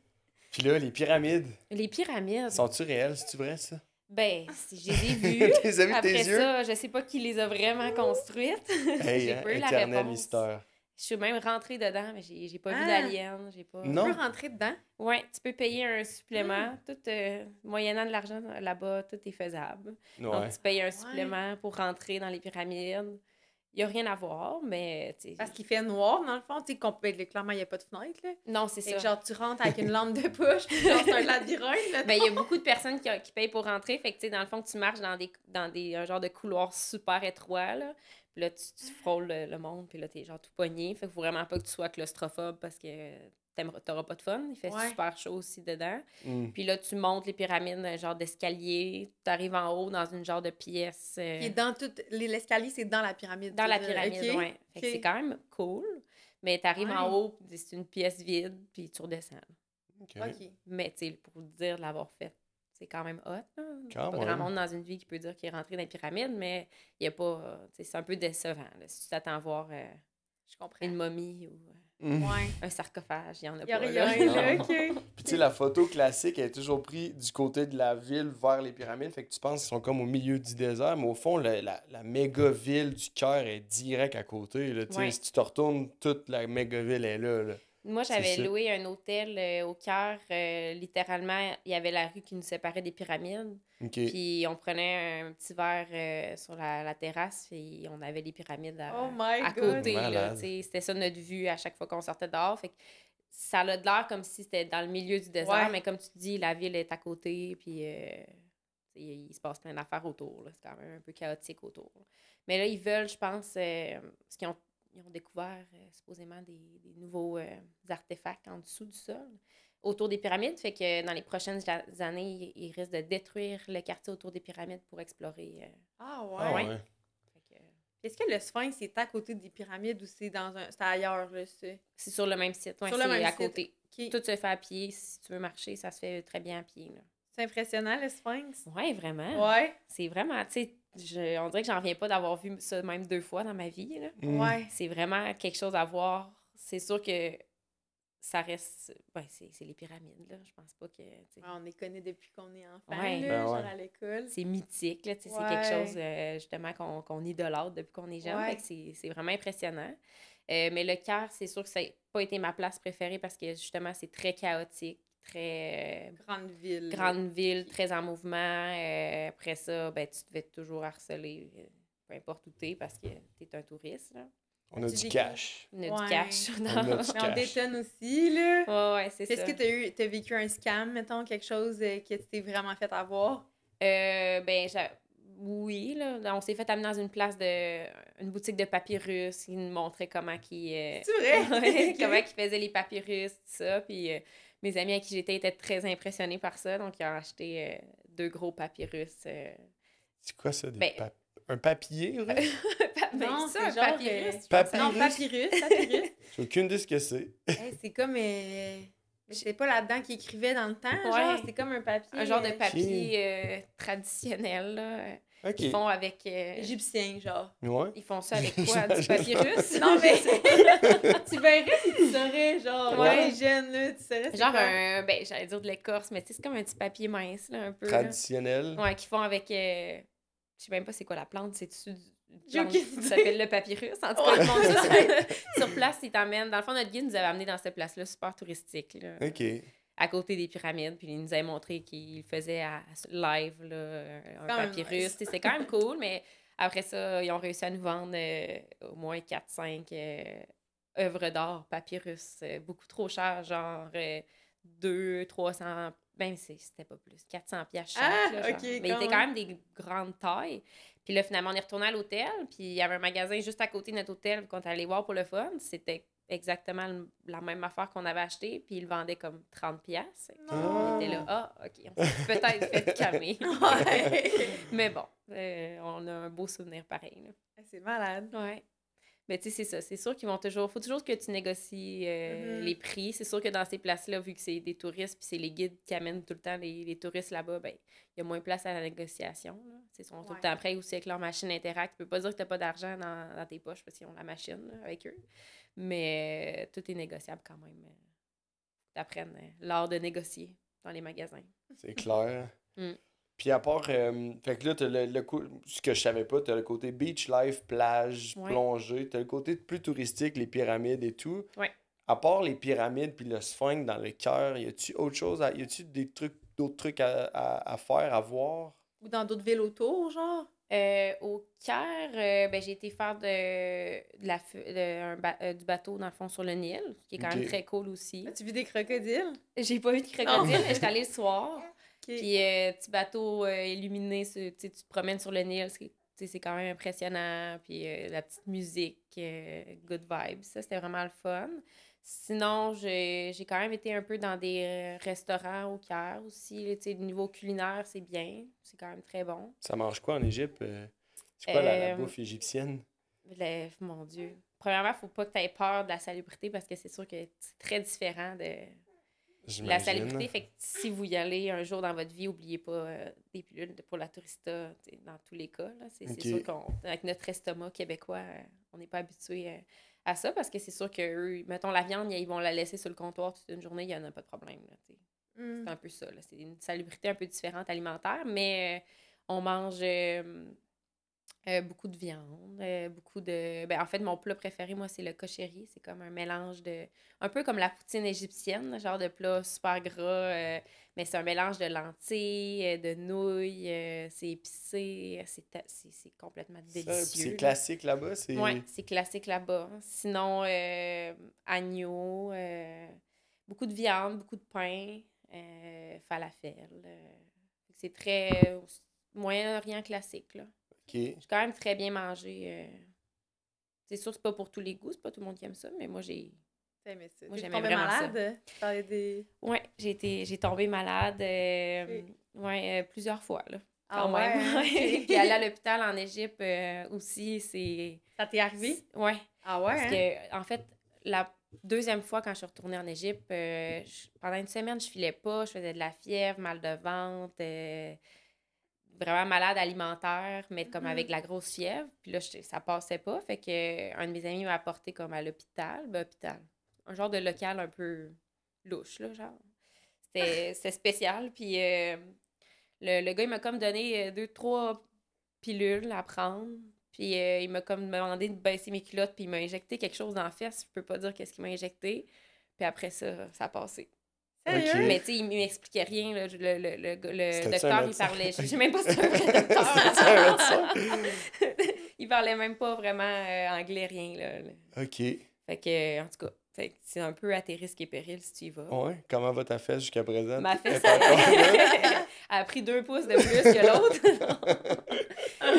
Puis là, les pyramides. Les pyramides. Sont-tu réelles? C'est-tu vrai, ça? Ben, si je les ai vues. T'es as vu Après tes yeux? ça, je sais pas qui les a vraiment construites. Hey, j'ai pas eu la éternel réponse. mystère. Je suis même rentrée dedans, mais j'ai pas vu Ah! d'alien. J'ai pas... Non. Tu peux rentrer dedans? Ouais, tu peux payer un supplément. Tout, moyennant de l'argent là-bas, tout est faisable. Ouais. Donc, tu payes un supplément pour rentrer dans les pyramides. Il n'y a rien à voir, mais... Parce qu'il fait noir, dans le fond. Tu sais, clairement, il n'y a pas de fenêtre, là. Non, c'est Fait ça. que genre, tu rentres avec une lampe de poche, puis genre, c'est un labyrinthe, là. Ben, il y a beaucoup de personnes qui payent pour rentrer. Fait que, tu sais, dans le fond, tu marches dans un genre de couloir super étroit, là. Puis là, tu frôles le monde, puis là, t'es genre tout pogné. Fait qu'il faut vraiment pas que tu sois claustrophobe parce que t'auras pas de fun. Il fait super chaud aussi dedans. Puis là, tu montes les pyramides d'un genre d'escalier. Tu arrives en haut dans une genre de pièce. Qui est dans l'escalier, c'est dans la pyramide. Dans la pyramide, okay. oui. Fait que c'est quand même cool. Mais tu arrives en haut, c'est une pièce vide, puis tu redescends. OK. Mais, tu sais, pour dire l'avoir fait, c'est quand même hot. Hein? Quand pas même. grand monde dans une vie qui peut dire qu'il est rentré dans les pyramides, mais il n'y a pas... c'est un peu décevant. Là, si tu t'attends à voir je comprends. une momie ou un sarcophage, il n'y en a Il y a pas. rien, là, OK. Puis tu sais, la photo classique elle est toujours prise du côté de la ville vers les pyramides. Fait que tu penses qu'ils sont comme au milieu du désert, mais au fond, la méga ville du Caire est direct à côté. Là. Ouais. Si tu te retournes, toute la méga ville est là. Moi, j'avais C'est ça. loué un hôtel au Caire. Littéralement, il y avait la rue qui nous séparait des pyramides. OK. Puis on prenait un petit verre sur la terrasse et on avait les pyramides Oh my à God. côté. Là, Malade. c'était ça notre vue à chaque fois qu'on sortait dehors. Fait que ça a l'air comme si c'était dans le milieu du désert, mais comme tu dis, la ville est à côté. Puis il se passe plein d'affaires autour. Là. C'est quand même un peu chaotique autour. Mais là, ils veulent, je pense, parce qu'ils ont découvert supposément des nouveaux artefacts en dessous du sol, autour des pyramides. Fait que dans les prochaines années, ils risquent de détruire le quartier autour des pyramides pour explorer. Ah ouais. Ah ouais. Fait que, Est-ce que le Sphinx est à côté des pyramides ou c'est c'est ailleurs, là? c'est sur le même site. Ouais, Sur le c'est même à site. côté. OK. Tout se fait à pied. Si tu veux marcher, ça se fait très bien à pied. Là. C'est impressionnant, le Sphinx? Ouais, vraiment. Ouais. C'est vraiment, tu sais, on dirait que j'en reviens pas d'avoir vu ça même 2 fois dans ma vie. Là. Ouais. C'est vraiment quelque chose à voir. C'est sûr que ça reste... Ben, c'est les pyramides, là. Je pense pas que... On les connaît depuis qu'on est enfant, Ouais. là, Ben genre ouais. à l'école. C'est mythique, là. C'est Ouais. quelque chose, justement, qu'on idolâtre depuis qu'on est jeune. Ouais. Fait que c'est vraiment impressionnant. Mais le Caire, c'est sûr que ça n'a pas été ma place préférée parce que, justement, c'est très chaotique, très... Grande ville. très en mouvement. Après ça, ben, tu te fais toujours harceler, peu importe où t'es, parce que t'es un touriste, là. On a Tu du dis- cash. On a Ouais. du cash. On a du Mais on cash. détonne aussi, là. Ouais, c'est ça. Est-ce que t'as vécu un scam, mettons, quelque chose que tu t'es vraiment fait avoir? Ben, oui, là. On s'est fait amener dans une boutique de papyrus. Ils nous montraient comment C'est vrai? ouais, Ok. comment ils faisaient les papyrus, tout ça. Puis mes amis à qui j'étais étaient très impressionnés par ça. Donc, ils ont acheté 2 gros papyrus. C'est quoi ça, Ben- un papier, là? Non, ça, c'est un genre, papyrus. je pense. Papyrus. Non, papyrus. J'ai aucune idée de ce que c'est. Hey, c'est comme... c'est pas là-dedans qu'ils écrivaient dans le temps, Ouais. genre, c'est comme un papier... Un genre de papier traditionnel, là. OK. Ils font avec... égyptien, genre. Ouais. Ils font ça avec quoi? Du J'imagine. papyrus? Non, mais tu verrais si tu saurais, genre, Ouais. les jeunes, là, tu saurais c'est Genre quoi. ben, j'allais dire de l'écorce, mais tu sais, c'est comme un petit papier mince, là, un peu. Là. Traditionnel. Ouais, qu'ils font avec... je sais même pas c'est quoi la plante, c'est-tu J'ai genre, aucune ça idée. s'appelle le papyrus. En tout cas, ils font ça sur place, ils t'emmènent. Dans le fond, notre guide nous avait amenés dans cette place-là, super touristique, là, OK. à côté des pyramides. Puis il nous avait montré qu'il faisait live là, un Quand même papyrus. nice. Tu sais, c'est quand même cool, mais après ça, ils ont réussi à nous vendre au moins 4-5 œuvres d'art papyrus. Beaucoup trop cher, genre 200-300... Ben, c'était pas plus. 400 piastres chaque. Ah, là, genre. ok, Mais quand ils étaient même. quand même des grandes tailles. Puis là, finalement, on est retourné à l'hôtel. Puis il y avait un magasin juste à côté de notre hôtel qu'on est allé voir pour le fun. C'était exactement la même affaire qu'on avait acheté. Puis ils le vendaient comme 30 piastres. On était là, OK, on s'est peut-être fait calmer. Ouais. Mais bon, on a un beau souvenir pareil. Là. C'est malade. Ouais. Mais tu sais, c'est ça. C'est sûr qu'il faut toujours que tu négocies les prix. C'est sûr que dans ces places-là, vu que c'est des touristes puis c'est les guides qui amènent tout le temps les touristes là-bas, ben il y a moins de place à la négociation. Là. Ils sont tout le temps prêts aussi avec leur machine Interact. Tu peux pas dire que t'as pas d'argent dans tes poches parce qu'ils ont la machine là, avec eux. Mais tout est négociable quand même. T'apprennes l'art de négocier dans les magasins. C'est clair. Mm. Puis à part... fait que là, t'as ce que je savais pas, t'as le côté beach life, plage, Ouais. plongée. T'as le côté plus touristique, les pyramides et tout. Ouais. À part les pyramides puis le sphinx dans le cœur, y a-tu autre chose? Y a-tu d'autres trucs à faire, à voir? Ou dans d'autres villes autour, genre. Au Caire, ben, j'ai été faire du bateau, dans le fond, sur le Nil, qui est quand même Ok. très cool aussi. As-tu vu des crocodiles? J'ai pas eu de crocodile, mais j'étais allée le soir. Ok. Puis, petit bateau illuminé, tu sais, tu te promènes sur le Nil, c'est quand même impressionnant. Puis, la petite musique, good vibes, ça, c'était vraiment le fun. Sinon, j'ai quand même été un peu dans des restaurants au Caire aussi. Là, tu sais, le niveau culinaire, c'est bien. C'est quand même très bon. Ça mange quoi en Égypte? C'est quoi la Euh, bouffe égyptienne? Mon Dieu. Premièrement, il faut pas que tu aies peur de la salubrité parce que c'est sûr que c'est très différent de la J'imagine. salubrité. Fait que si vous y allez un jour dans votre vie, n'oubliez pas des pilules pour la tourista, dans tous les cas. Là. C'est Ok. sûr qu'avec notre estomac québécois, on n'est pas habitué à ça parce que c'est sûr que eux, mettons la viande, ils vont la laisser sur le comptoir toute une journée, il n'y en a pas de problème. Là, c'est un peu ça. Là. C'est une salubrité un peu différente alimentaire, mais on mange beaucoup de viande, beaucoup de... Ben, en fait, mon plat préféré, moi, c'est le kosheri. C'est comme un mélange de... Un peu comme la poutine égyptienne, là, genre de plat super gras, mais c'est un mélange de lentilles, de nouilles, c'est épicé, c'est complètement délicieux. C'est là. classique là-bas? Oui, c'est classique là-bas. Sinon, agneau, beaucoup de viande, beaucoup de pain, falafel. C'est très Moyen-Orient classique, là. OK. J'ai quand même très bien mangé. C'est sûr que c'est pas pour tous les goûts, c'est pas tout le monde qui aime ça, mais moi, j'ai... T'aimais ça. Moi, T'es j'aimais tombée vraiment ça. malade? Tu parlais des... Ouais, j'ai tombé malade plusieurs fois, là. Quand même. hein? Ouais. Ok. Puis aller à l'hôpital en Égypte aussi, c'est... Ça t'est arrivé? Ouais. Ah ouais, Parce hein? que, en fait, la deuxième fois, quand je suis retournée en Égypte, pendant une semaine, je filais pas, je faisais de la fièvre, mal de ventre, vraiment malade alimentaire, mais comme avec la grosse fièvre. Puis là, ça passait pas. Fait que un de mes amis m'a apporté comme à l'hôpital. Ben, hôpital. un genre de local un peu louche, là, genre. C'était spécial. Puis le gars, il m'a comme donné 2-3 pilules à prendre. Puis il m'a comme demandé de baisser mes culottes, puis il m'a injecté quelque chose dans la fesse. Je peux pas dire qu'est-ce qu'il m'a injecté. Puis après ça, ça a passé. Sérieux? Ok. Mais tu sais, il m'expliquait rien. Là. Le C'était-tu un docteur, il médecin? parlait. Je sais même pas si c'est un vrai docteur. C'est un médecin? Il parlait même pas vraiment anglais, rien. Là. OK. Fait que, en tout cas, fait que c'est un peu à tes risques et périls si tu y vas. Ouais. Comment va ta fesse jusqu'à présent? Ma Elle fesse, est encore là? elle a pris 2 pouces de plus que l'autre.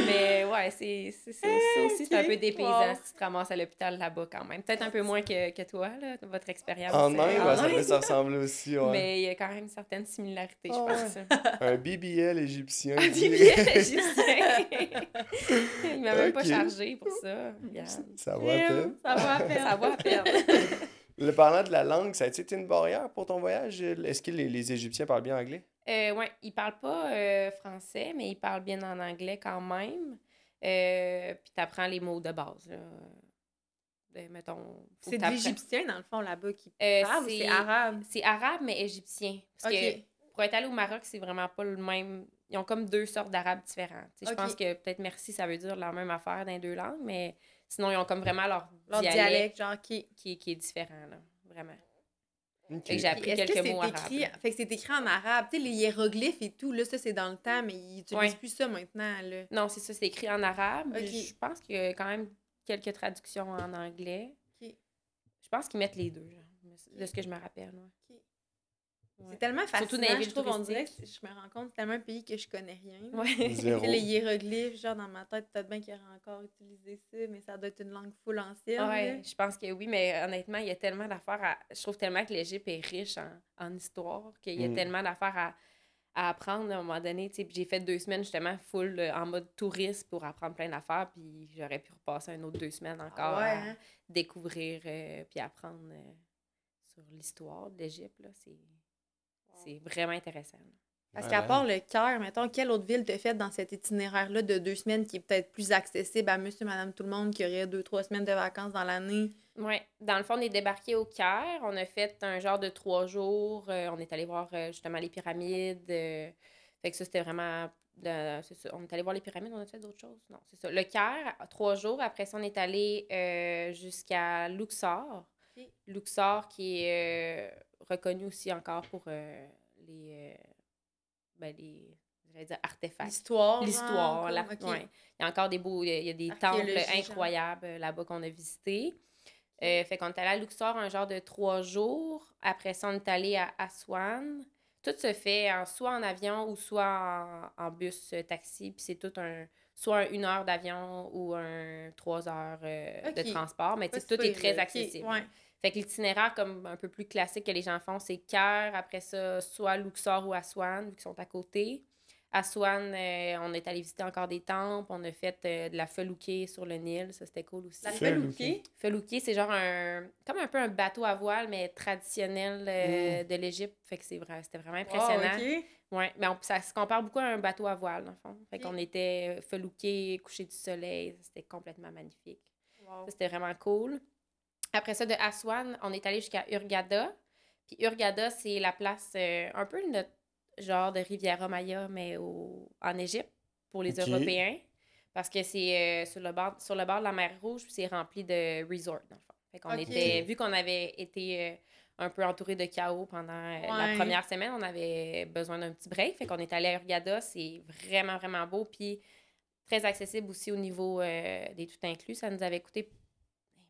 Mais ouais, ça aussi, c'est un peu dépaysant Wow. si tu te ramasses à l'hôpital là-bas quand même. Peut-être un peu moins que toi, là, votre expérience. En même, en ça Inde. peut se ressembler aussi, ouais. Mais il y a quand même certaines similarités, je Ah pense. Un BBL égyptien. Un BBL égyptien. Il m'a même pas Ok. chargé pour ça. Regarde. Ça va à peine. Ça va à peine. Ça va à peine. Le parlant de la langue, ça a-t-il été une barrière pour ton voyage? Est-ce que les Égyptiens parlent bien anglais? Ouais, ils parlent pas français, mais ils parlent bien en anglais quand même. Puis t'apprends les mots de base, là. Mettons, faut C'est que de t'apprennes. l'Égyptien, dans le fond, là-bas, qui Euh, parle, ou c'est arabe? C'est arabe, mais égyptien. Parce OK. que pour être allé au Maroc, c'est vraiment pas le même. Ils ont comme 2 sortes d'arabes différents. Tu sais, OK. Je pense que peut-être merci, ça veut dire la même affaire dans les 2 langues, mais sinon, ils ont comme vraiment leur dialecte Dialecte, genre, qui... qui est différent, là. Vraiment. OK. Fait que j'ai appris Est-ce que quelques c'est mots arabes. écrit... là. Fait que c'est écrit en arabe. Tu sais, les hiéroglyphes et tout, là, ça, c'est dans le temps, mais ils utilisent Ouais. plus ça maintenant, là. Non, c'est ça, c'est écrit en arabe. OK. Je pense qu'il y a quand même quelques traductions en anglais. OK. Je pense qu'ils mettent les 2, genre, de ce que je me rappelle. Ouais. OK. Ouais. C'est tellement fascinant, Surtout dans les villes je trouve, on dirait que touristiques. je me rends compte, c'est tellement un pays que je connais rien. là. Ouais. Zéro. Tu sais, les hiéroglyphes, genre, dans ma tête, peut-être bien qu'il aurait encore utilisé ça, mais ça doit être une langue full ancienne. Ouais, là. je pense que oui, mais honnêtement, il y a tellement d'affaires à... Je trouve tellement que l'Égypte est riche en histoire, qu'il y a tellement d'affaires à apprendre à un moment donné. Tu sais, puis j'ai fait 2 semaines justement full en mode touriste pour apprendre plein d'affaires, puis j'aurais pu repasser un autre 2 semaines encore Ah ouais, à hein? découvrir puis apprendre sur l'histoire de l'Égypte. Là. C'est vraiment intéressant. là. Parce qu'à part le Caire, mettons, quelle autre ville te fait dans cet itinéraire-là de 2 semaines qui est peut-être plus accessible à monsieur, madame, tout le monde qui aurait 2-3 semaines de vacances dans l'année? Oui, dans le fond, on est débarqué au Caire. On a fait un genre de 3 jours. On est allé voir justement les pyramides. Fait que ça, c'était vraiment. C'est ça. On est allé voir les pyramides. On a fait d'autres choses? Non, c'est ça. Le Caire, 3 jours. Après ça, on est allé jusqu'à Luxor. Ok. Luxor, qui est reconnu aussi encore pour j'allais dire artefacts. L'histoire. L'histoire. genre, ok. Ouais. Il y a encore des beaux. Il y a des temples Archéologie, genre. incroyables là-bas qu'on a visités. Fait qu'on est allé à Luxor un genre de 3 jours. Après ça, on est allé à Aswan. Tout se fait soit en avion ou soit en bus taxi. Puis c'est tout soit 1 heure d'avion ou 3 heures de Ok. transport. Mais tu sais, Pas tout est super, très ok, accessible. ouais. Fait que l'itinéraire, comme un peu plus classique que les gens font, c'est Caire, après ça, soit Luxor ou Aswan, vu qu'ils sont à côté. Aswan, on est allé visiter encore des temples, on a fait de la felouquée sur le Nil, ça c'était cool aussi. La Felouquée. felouquée. Felouquée, c'est genre comme un peu un bateau à voile, mais traditionnel de l'Égypte. Fait que c'était vraiment impressionnant. Wow, ok. Ouais, mais ça se compare beaucoup à un bateau à voile, dans le fond. Fait Ok. qu'on était felouqués, coucher du soleil, c'était complètement magnifique. Wow. Ça, c'était vraiment cool. Après ça, de Aswan, on est allé jusqu'à Hurghada. Puis Hurghada, c'est la place, un peu notre genre de Riviera Maya, mais en Égypte, pour les Ok. Européens. Parce que c'est sur le bord de la mer Rouge, puis c'est rempli de resorts, dans le fond. Fait qu'on Ok. vu qu'on avait été un peu entouré de chaos pendant la Ouais. première semaine, on avait besoin d'un petit break. Fait qu'on est allé à Hurghada, c'est vraiment, vraiment beau. Puis très accessible aussi au niveau des tout inclus. Ça nous avait coûté,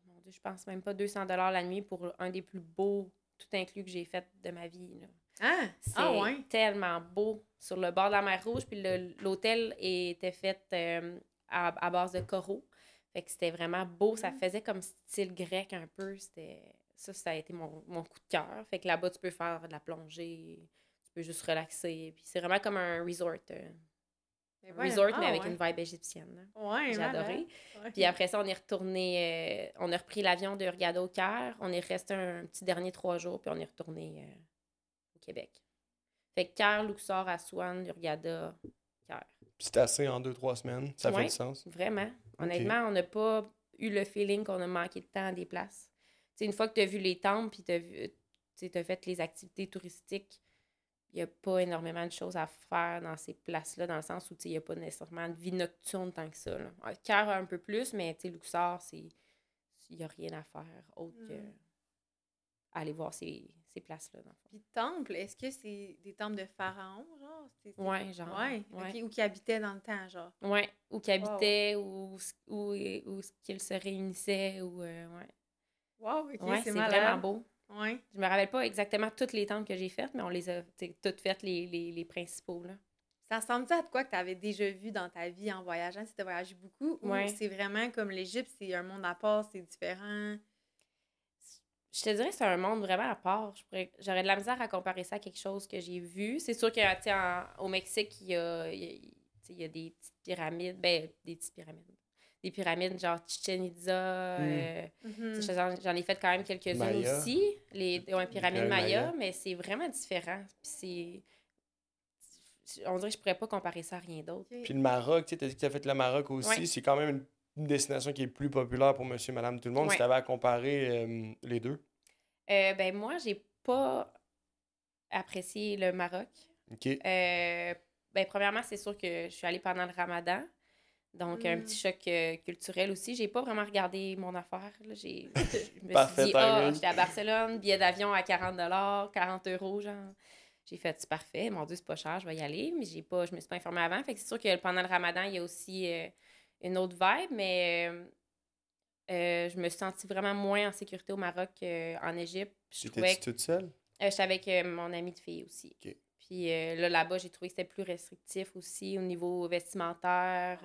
mon Dieu, je pense même pas 200 $ la nuit pour un des plus beaux tout inclus que j'ai fait de ma vie. Là. Ah, C'est ouais. tellement beau sur le bord de la mer Rouge. Puis l'hôtel était fait à base de coraux. Fait que c'était vraiment beau. Ça faisait comme style grec un peu. Ça a été mon coup de cœur. Fait que là-bas, tu peux faire de la plongée. Tu peux juste relaxer. Puis c'est vraiment comme un resort. Mais voyons, Resort, mais avec ouais. une vibe égyptienne. Là. Ouais, J'ai malade. adoré. Ouais. Puis après ça, on est retourné, on a repris l'avion de Hurghada au Caire. On est resté un petit dernier 3 jours, puis on est retourné au Québec. Fait que Caire, Luxor, Aswan, Hurghada, Caire. Puis c'est assez en 2-3 semaines. Ça fait Ouais. du sens. Vraiment. Honnêtement, on n'a pas eu le feeling qu'on a manqué de temps à des places. une fois que tu as vu les temples puis tu as fait les activités touristiques, il n'y a pas énormément de choses à faire dans ces places-là, dans le sens où il n'y a pas nécessairement de vie nocturne tant que ça. Là. Cœur un peu plus, mais Luxor, il n'y a rien à faire autre que aller voir ces places-là. Puis temple, est-ce que c'est des temples de pharaons, genre? Oui, genre. Ouais, ouais. Okay, ou qui habitaient dans le temps, genre. Oui, ou qui habitaient, ou qu'ils se réunissaient, ou... ouais. Wow, OK, Ouais, c'est c'est malade. vraiment beau. Ouais. Je me rappelle pas exactement toutes les temples que j'ai faites, mais on les a toutes faites, les principaux, là. Ça ressemble à quoi que tu avais déjà vu dans ta vie en voyageant, si tu as voyagé beaucoup, ou c'est vraiment comme l'Égypte, c'est un monde à part, c'est différent? Je te dirais que c'est un monde vraiment à part. J'aurais de la misère à comparer ça à quelque chose que j'ai vu. C'est sûr qu'au Mexique, il y a des petites pyramides. Ben, des petites pyramides. Des pyramides genre Chichen Itza. J'en ai fait quand même quelques-unes Maya. aussi. Les pyramides Maya, mais c'est vraiment différent. Puis on dirait que je pourrais pas comparer ça à rien d'autre. Puis le Maroc, tu as dit que tu as fait le Maroc aussi. Ouais. C'est quand même une destination qui est plus populaire pour monsieur, madame, tout le monde. Ouais. Si tu avais à comparer les deux. Ben moi, j'ai pas apprécié le Maroc. OK. Ben premièrement, c'est sûr que je suis allée pendant le Ramadan. Donc, un petit choc culturel aussi. J'ai pas vraiment regardé mon affaire. Là. Je me Parfait suis dit, timing. j'étais à Barcelone, billet d'avion à 40 40 €, genre. J'ai fait, c'est parfait, mon Dieu, c'est pas cher, je vais y aller. Mais je me suis pas informée avant. Fait que c'est sûr que pendant le Ramadan, il y a aussi une autre vibe, mais je me suis sentie vraiment moins en sécurité au Maroc qu'en Égypte. T'étais-tu toute seule? J'étais avec mon amie de fille aussi. OK. Puis là-bas, j'ai trouvé que c'était plus restrictif aussi au niveau vestimentaire.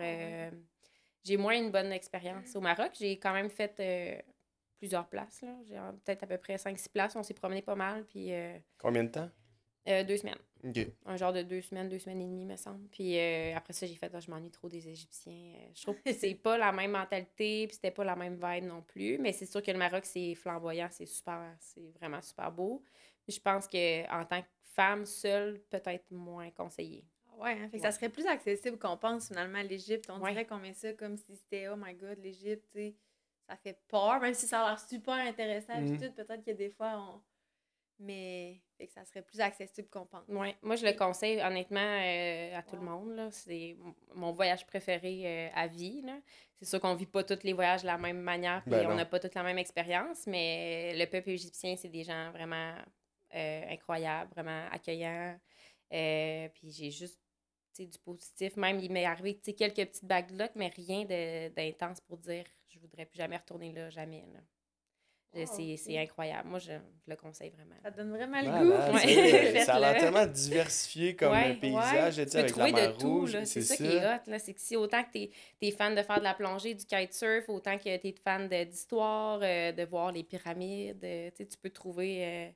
J'ai moins une bonne expérience. Au Maroc, j'ai quand même fait plusieurs places. Là. J'ai peut-être à peu près 5-6 places. On s'est promené pas mal. Puis, Combien de temps? 2 semaines. OK. Un genre de 2 semaines et demie, me semble. Puis après ça, j'ai fait, je m'ennuie trop des Égyptiens. Je trouve que c'est pas la même mentalité, puis c'était pas la même vibe non plus. Mais c'est sûr que le Maroc, c'est flamboyant, c'est vraiment super beau. Puis je pense qu'en tant que femme seule, peut-être moins conseillé. Ouais, hein? Fait que ça serait plus accessible qu'on pense finalement à l'Égypte. On Ouais. dirait qu'on met ça comme si c'était, oh my god, l'Égypte, tu sais, ça fait peur, même si ça a l'air super intéressant. Puis tout, peut-être que des fois, mais fait que ça serait plus accessible qu'on pense. Ouais. Moi, je le conseille honnêtement à tout le monde. Là. C'est mon voyage préféré à vie. Là. C'est sûr qu'on vit pas tous les voyages de la même manière, puis on n'a pas toute la même expérience, mais le peuple égyptien, c'est des gens vraiment incroyables, vraiment accueillants. Puis j'ai juste du positif. Même, il m'est arrivé quelques petites bagues de luck, mais rien d'intense pour dire je voudrais plus jamais retourner là, jamais. Là. C'est incroyable. Moi, je le conseille vraiment. Ça donne vraiment le goût. Ouais. Ça a l'air tellement diversifié comme paysage. Tu peux trouver de tout. C'est ça qui est hot. Là. C'est que si autant que t'es fan de faire de la plongée, du kitesurf, autant que t'es fan d'histoire, de voir les pyramides, tu peux trouver...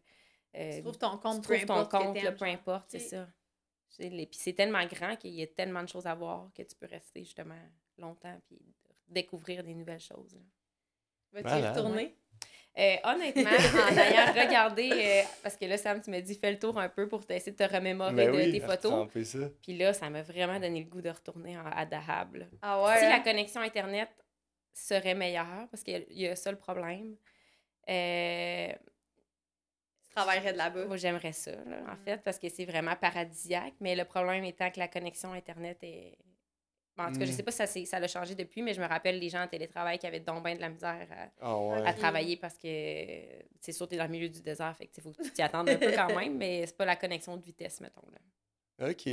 tu trouves ton compte, peu importe, c'est ça. Puis c'est tellement grand qu'il y a tellement de choses à voir que tu peux rester justement longtemps puis découvrir des nouvelles choses. Là. Vas-tu y retourner? Honnêtement, en ayant regardé, parce que là, Sam, tu m'as dit, fais le tour un peu pour essayer de te remémorer de tes photos. Puis là, ça m'a vraiment donné le goût de retourner à Dahab. Là. Ah ouais, si la connexion Internet serait meilleure, parce qu'il y a ça le problème, tu travaillerais de là-bas. Moi, j'aimerais ça, là, en fait, parce que c'est vraiment paradisiaque. Mais le problème étant que la connexion Internet est... Bon, en tout cas, je sais pas si ça l'a changé depuis, mais je me rappelle les gens en télétravail qui avaient donc bien de la misère à travailler parce que c'est sûr, t'es dans le milieu du désert, fait que il faut que tu t'y attendes un peu quand même, mais c'est pas la connexion de vitesse, mettons. Là. OK.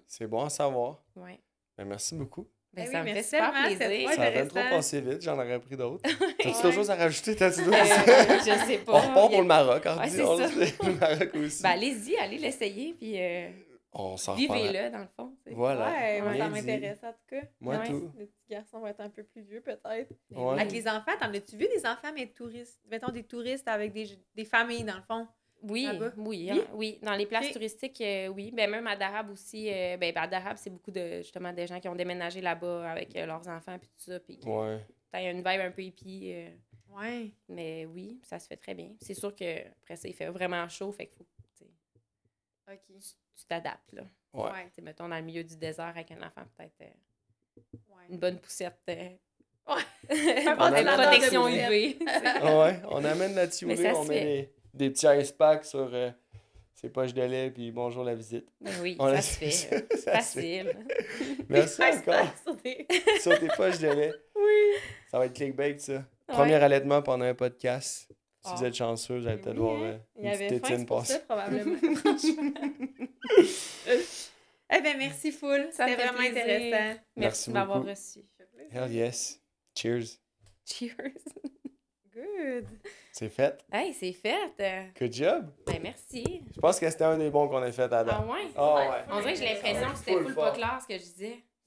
C'est bon à savoir. Ouais. Ben, merci beaucoup. Ben, ça me fait super plaisir. Ça va trop passer vite, j'en aurais pris d'autres. T'as-tu d'autres choses à rajouter? Je sais pas. On repart pour le Maroc. Ouais, c'est ça. Le Maroc aussi. Ben, allez-y, allez l'essayer, puis on s'en vivez-le, dans le fond. T'sais. Voilà. Ouais, moi, ça m'intéresse en tout cas. Moi, tout. Les petits garçons vont être un peu plus vieux, peut-être. Ouais. Avec les enfants, t'en as-tu vu des enfants, mais touristes? Mettons des touristes avec des familles, dans le fond? Oui, oui. Dans les places touristiques, oui. Ben, même à Dahab aussi. À Dahab, c'est beaucoup justement des gens qui ont déménagé là-bas avec leurs enfants puis tout ça. Puis il y a une vibe un peu hippie. Ouais. Mais oui, ça se fait très bien. C'est sûr qu'après ça, il fait vraiment chaud, fait qu'il faut tu t'adaptes, là. Ouais. Mettons dans le milieu du désert avec un enfant, peut-être une bonne poussette Faire On a la la protection de UV. Ouais, on amène la Mais UV, ça on se met fait. des petits ice packs sur ses poches de lait, puis bonjour la visite. Ben oui, On ça a- se fait. ça se fait. Facile. Merci Ice encore pack sur des- sur tes poches de lait. Oui. Ça va être clickbait, ça. Ouais. Premier allaitement pendant un podcast. Si Ah. vous êtes chanceux, vous allez peut-être voir Il y une petite avait faim, tétine c'est pour ça, passer. probablement. Franchement. Eh bien, merci full. Ça me C'était fait vraiment plaisir. intéressant. Merci de m'avoir beaucoup. reçu. Hell yes. Cheers. Cheers. Good. C'est fait. Hey, c'est fait. Good job. Ben merci. Je pense que c'était un des bons qu'on a fait à date. Ah ouais? Ah ouais. On dirait que j'ai l'impression que c'était Full full fort. pas clair ce que je disais.